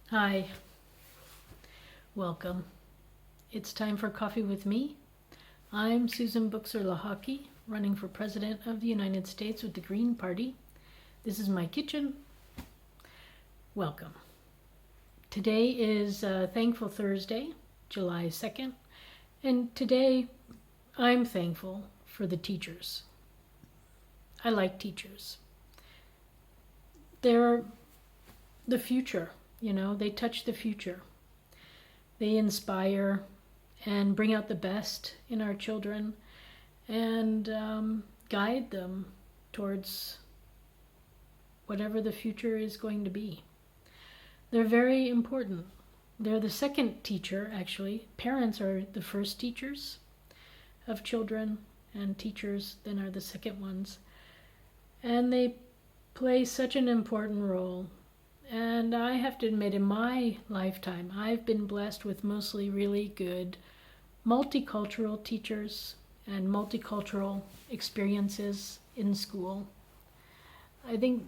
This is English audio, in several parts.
Hi, welcome. It's time for coffee with me. I'm Susan Buchser-Lochocki, running for President of the United States with the Green Party. This is my kitchen. Welcome. Today is Thankful Thursday, July 2nd, and today I'm thankful for the teachers. I like teachers. They're the future, they touch the future. They inspire and bring out the best in our children and guide them towards whatever the future is going to be. They're very important. They're the second teacher, actually. Parents are the first teachers of children, and teachers then are the second ones. And they play such an important role. And I have to admit, in my lifetime, I've been blessed with mostly really good multicultural teachers and multicultural experiences in school. I think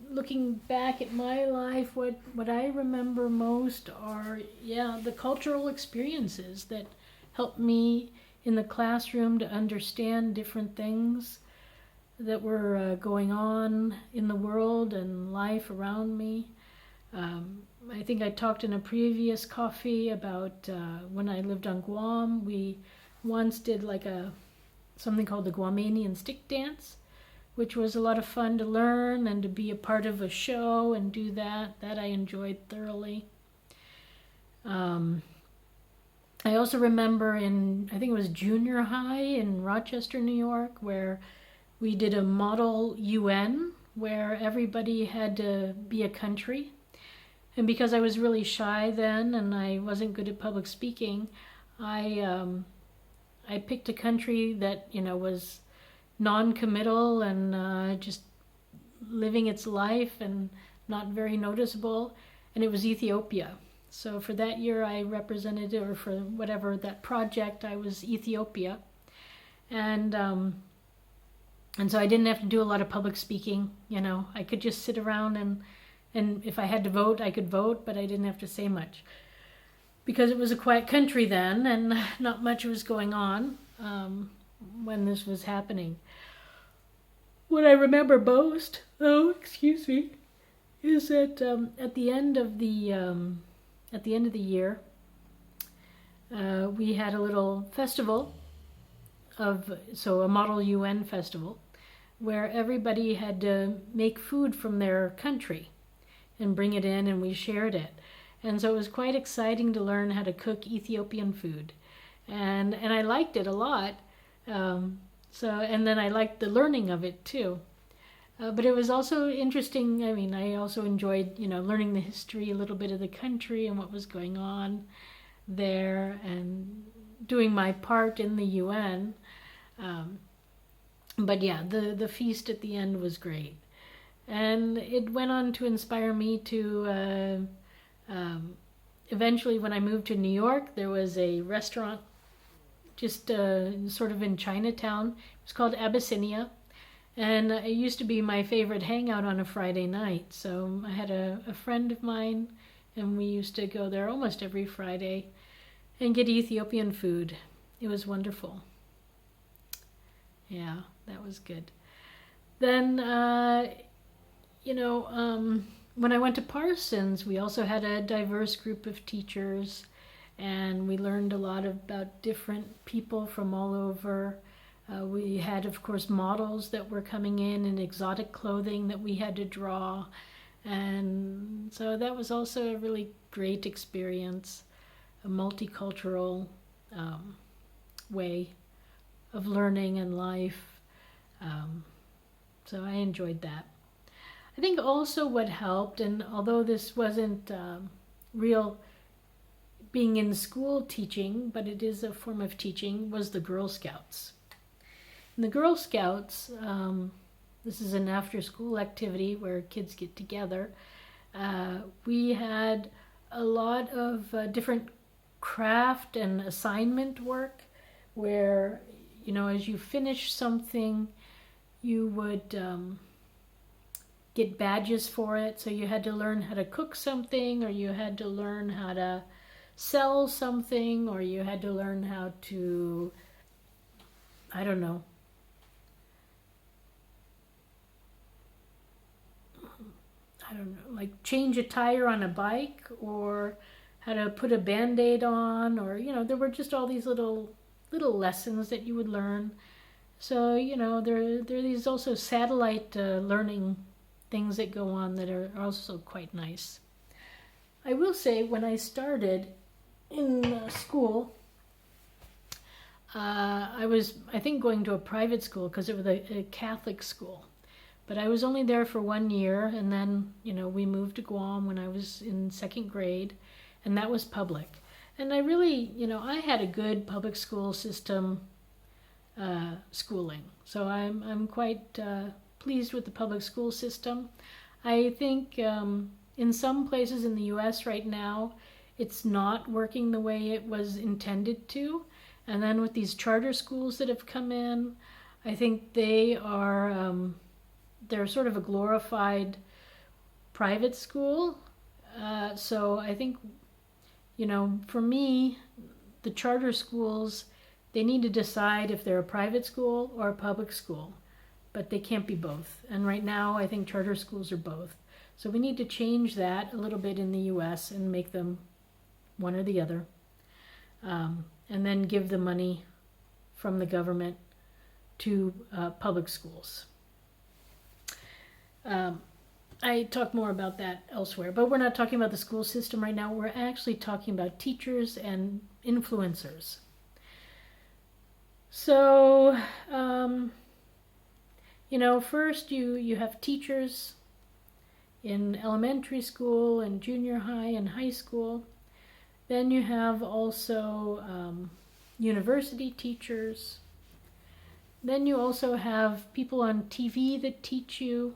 looking back at my life, what I remember most are, the cultural experiences that helped me in the classroom to understand different things that were going on in the world and life around me. I think I talked in a previous coffee about when I lived on Guam. We once did something called the Guamanian stick dance, which was a lot of fun to learn and to be a part of a show and do that. That I enjoyed thoroughly. I also remember I think it was junior high in Rochester, New York, where we did a model UN where everybody had to be a country. And because I was really shy then and I wasn't good at public speaking, I picked a country that, was non-committal and just living its life and not very noticeable, and it was Ethiopia. So for that year I represented, or for whatever that project, I was Ethiopia. And so I didn't have to do a lot of public speaking, I could just sit around and if I had to vote, I could vote, but I didn't have to say much. Because it was a quiet country then and not much was going on when this was happening. What I remember most, is that at the end of the year, we had a little festival a model UN festival, where everybody had to make food from their country and bring it in, and we shared it. And so it was quite exciting to learn how to cook Ethiopian food. And I liked it a lot. And then I liked the learning of it too. But it was also interesting. I also enjoyed, learning the history, a little bit of the country and what was going on there, and doing my part in the UN. But the feast at the end was great. And it went on to inspire me to, eventually when I moved to New York, there was a restaurant just sort of in Chinatown. It was called Abyssinia. And it used to be my favorite hangout on a Friday night. So I had a friend of mine, and we used to go there almost every Friday and get Ethiopian food. It was wonderful. Yeah, that was good. Then, when I went to Parsons, we also had a diverse group of teachers, and we learned a lot about different people from all over. We had, of course, models that were coming in exotic clothing that we had to draw. And so that was also a really great experience, a multicultural way of learning and life. So I enjoyed that. I think also what helped, and although this wasn't real being in school teaching, but it is a form of teaching, was the Girl Scouts. In the Girl Scouts, this is an after-school activity where kids get together. We had a lot of different craft and assignment work where, as you finish something, you would get badges for it. So you had to learn how to cook something, or you had to learn how to sell something, or you had to learn how to, I don't know, like change a tire on a bike, or how to put a band-aid on, or, there were just all these little lessons that you would learn. So, there are these also satellite learning things that go on that are also quite nice. I will say, when I started in school, I was, I think, going to a private school because it was a Catholic school. But I was only there for 1 year, and then, we moved to Guam when I was in second grade, and that was public. And I really, I had a good public school system schooling. So I'm quite pleased with the public school system. I think in some places in the U.S. right now, it's not working the way it was intended to. And then with these charter schools that have come in, I think they are, they're sort of a glorified private school. So I think, for me, the charter schools, they need to decide if they're a private school or a public school, but they can't be both. And right now, I think charter schools are both. So we need to change that a little bit in the U.S. and make them one or the other, and then give the money from the government to public schools. I talk more about that elsewhere, but we're not talking about the school system right now. We're actually talking about teachers and influencers. So, first you have teachers in elementary school and junior high and high school. Then you have also university teachers. Then you also have people on TV that teach you.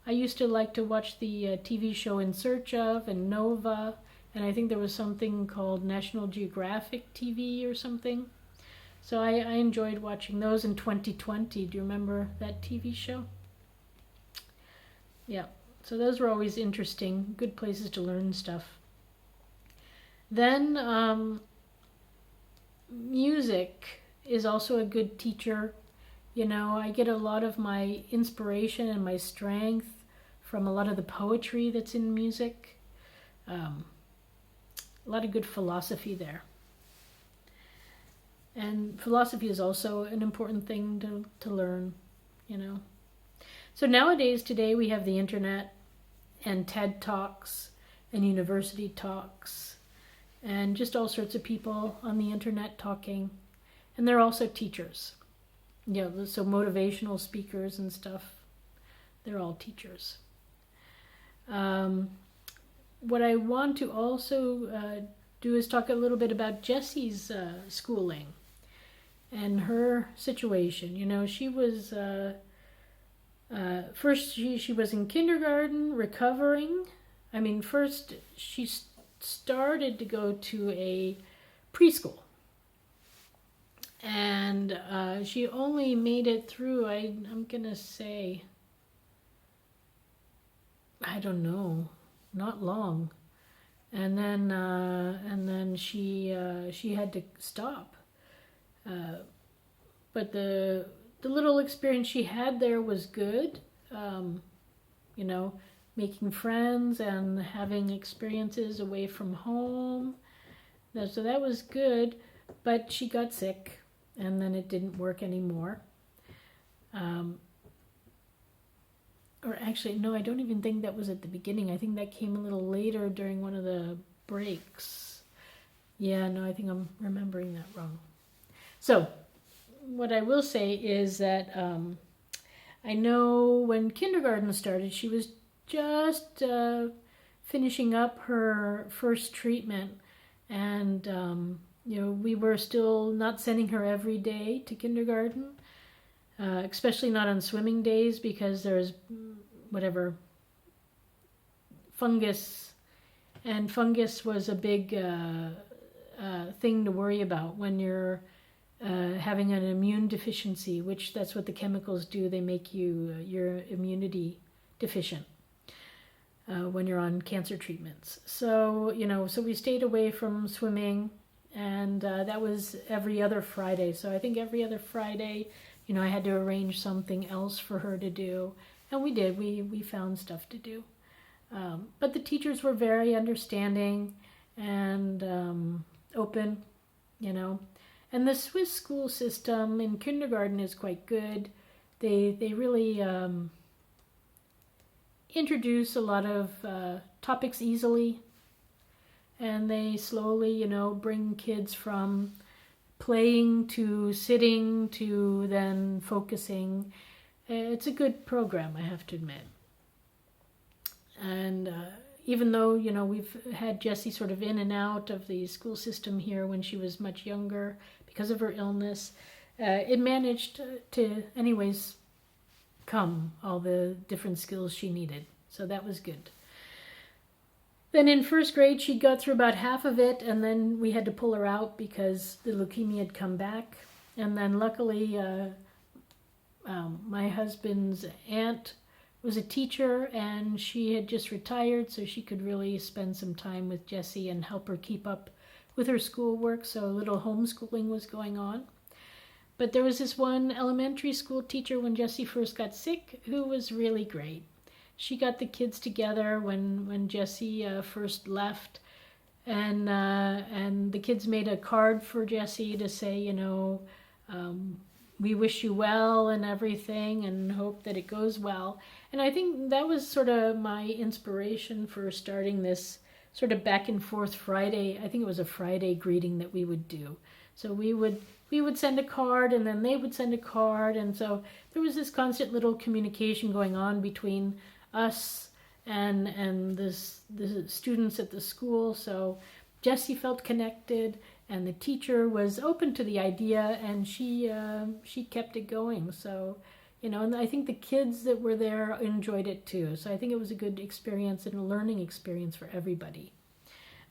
I used to like to watch the TV show In Search Of and Nova, and I think there was something called National Geographic TV or something. So I enjoyed watching those in 2020. Do you remember that TV show? Yeah, so those were always interesting, good places to learn stuff. Then music is also a good teacher. I get a lot of my inspiration and my strength from a lot of the poetry that's in music. A lot of good philosophy there. And philosophy is also an important thing to learn, So today we have the internet and TED Talks and university talks and just all sorts of people on the internet talking. And they're also teachers. So motivational speakers and stuff, they're all teachers. What I want to also do is talk a little bit about Jessie's schooling and her situation. She was, first she was in kindergarten recovering. First she started to go to a preschool. And she only made it through, I'm going to say, I don't know, not long. And then she had to stop. But the little experience she had there was good. Making friends and having experiences away from home. So that was good, but she got sick. And then it didn't work anymore. Or actually, no, I don't even think that was at the beginning. I think that came a little later during one of the breaks. Yeah, no, I think I'm remembering that wrong. So, what I will say is that I know when kindergarten started, she was just finishing up her first treatment, and we were still not sending her every day to kindergarten, especially not on swimming days, because there's fungus, and fungus was a big thing to worry about when you're having an immune deficiency, which that's what the chemicals do. They make your immunity deficient when you're on cancer treatments. So, so we stayed away from swimming, and that was every other Friday. So I think every other Friday, I had to arrange something else for her to do. And we did. We found stuff to do. But the teachers were very understanding and open, And the Swiss school system in kindergarten is quite good. They really introduce a lot of topics easily. And they slowly, bring kids from playing to sitting to then focusing. It's a good program, I have to admit. And even though, we've had Jessie sort of in and out of the school system here when she was much younger because of her illness, it managed to anyways come all the different skills she needed. So that was good. Then in first grade, she got through about half of it, and then we had to pull her out because the leukemia had come back. And then luckily, my husband's aunt was a teacher, and she had just retired, so she could really spend some time with Jessie and help her keep up with her schoolwork, so a little homeschooling was going on. But there was this one elementary school teacher when Jessie first got sick who was really great. She got the kids together when Jessie first left, and the kids made a card for Jessie to say, we wish you well and everything and hope that it goes well. And I think that was sort of my inspiration for starting this sort of back and forth Friday. I think it was a Friday greeting that we would do. So we would send a card, and then they would send a card, and so there was this constant little communication going on between us and the students at the school. So Jessie felt connected, and the teacher was open to the idea, and she kept it going. So, and I think the kids that were there enjoyed it too. So I think it was a good experience and a learning experience for everybody.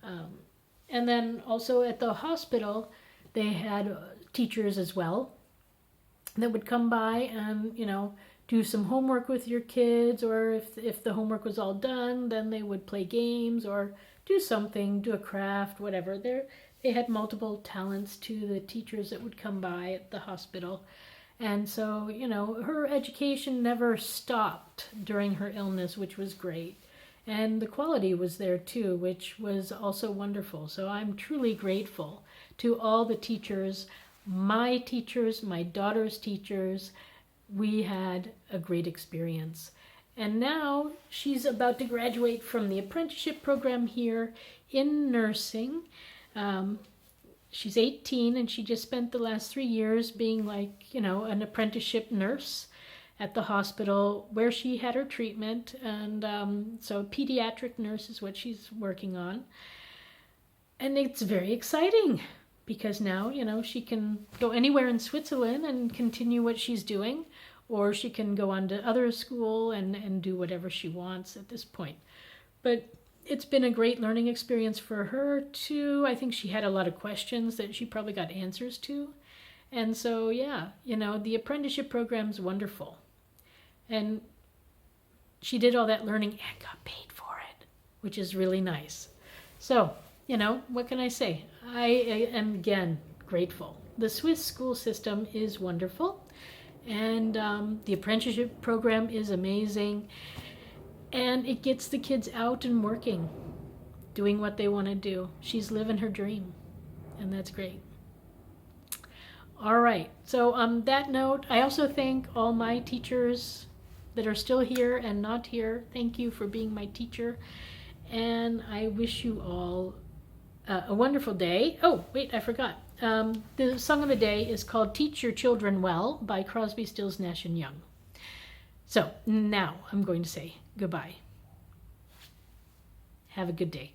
And then also at the hospital, they had teachers as well that would come by and, do some homework with your kids, or if the homework was all done, then they would play games or do something, do a craft, whatever. They had multiple talents to the teachers that would come by at the hospital. And so, her education never stopped during her illness, which was great. And the quality was there too, which was also wonderful. So I'm truly grateful to all the teachers, my daughter's teachers. We had a great experience. And now she's about to graduate from the apprenticeship program here in nursing. She's 18, and she just spent the last 3 years being an apprenticeship nurse at the hospital where she had her treatment. And so pediatric nurse is what she's working on. And it's very exciting because now, she can go anywhere in Switzerland and continue what she's doing, or she can go on to other school and do whatever she wants at this point. But it's been a great learning experience for her too. I think she had a lot of questions that she probably got answers to. And so, the apprenticeship program's wonderful. And she did all that learning and got paid for it, which is really nice. So, what can I say? I am, again, grateful. The Swiss school system is wonderful, and the apprenticeship program is amazing, and it gets the kids out and working, doing what they want to do. She's living her dream, and that's great. All right, so on that note, I also thank all my teachers that are still here and not here. Thank you for being my teacher, and I wish you all a wonderful day. Oh, wait, I forgot. The song of the day is called Teach Your Children Well by Crosby, Stills, Nash & Young. So now I'm going to say goodbye. Have a good day.